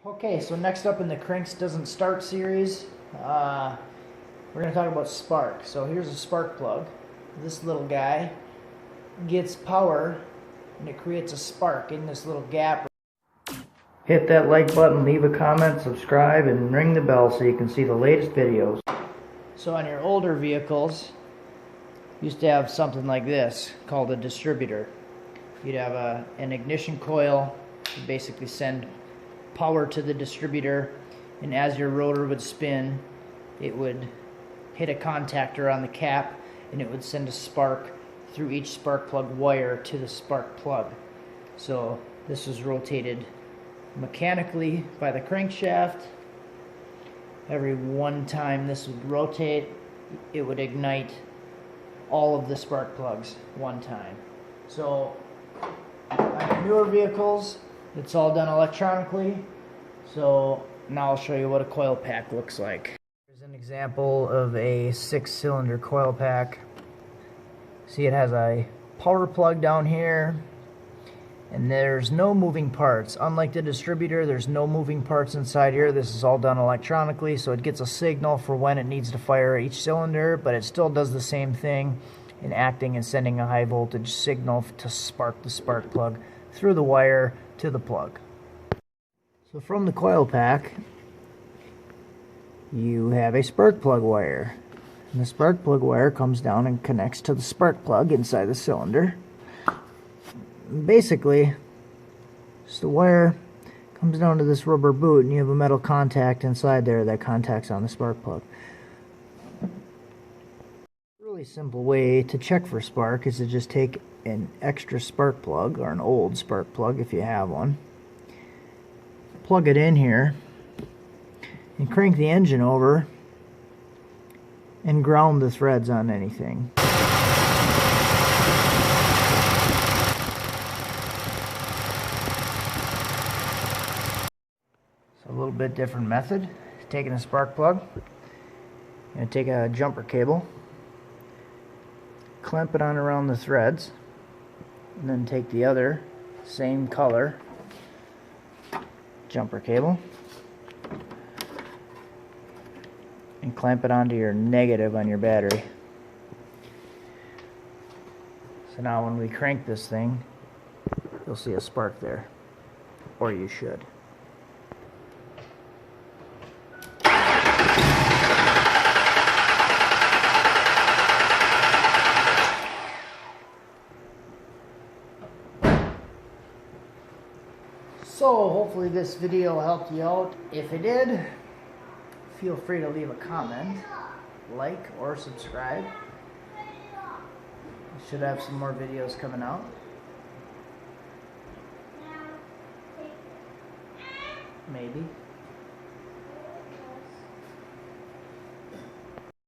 Okay, so next up in the Cranks Doesn't Start series, we're going to talk about spark. So here's a spark plug. This little guy gets power and it creates a spark in this little gap. Hit that like button, leave a comment, subscribe, and ring the bell so you can see the latest videos. So on your older vehicles, you used to have something like this called a distributor. You'd have an ignition coil to basically send power to the distributor, and as your rotor would spin, it would hit a contactor on the cap and it would send a spark through each spark plug wire to the spark plug. So this was rotated mechanically by the crankshaft. Every one time this would rotate, it would ignite all of the spark plugs one time. So on newer vehicles, it's all done electronically. So now I'll show you what a coil pack looks like. Here's an example of a 6-cylinder coil pack. See, it has a power plug down here, and there's no moving parts. Unlike the distributor, there's no moving parts inside here. This is all done electronically, so it gets a signal for when it needs to fire each cylinder, but it still does the same thing in acting and sending a high voltage signal to spark the spark plug through the wire to the plug. So from the coil pack, you have a spark plug wire. And the spark plug wire comes down and connects to the spark plug inside the cylinder. Basically, just the wire comes down to this rubber boot, and you have a metal contact inside there that contacts on the spark plug. A really simple way to check for spark is to just take an extra spark plug, or an old spark plug if you have one, plug it in here, and crank the engine over and ground the threads on anything. So a little bit different method. Taking a spark plug, and take a jumper cable, clamp it on around the threads, and then take the other same color jumper cable and clamp it onto your negative on your battery. So now when we crank this thing, you'll see a spark there, or you should. So hopefully this video helped you out. If it did, feel free to leave a comment, like, or subscribe. I should have some more videos coming out. Maybe.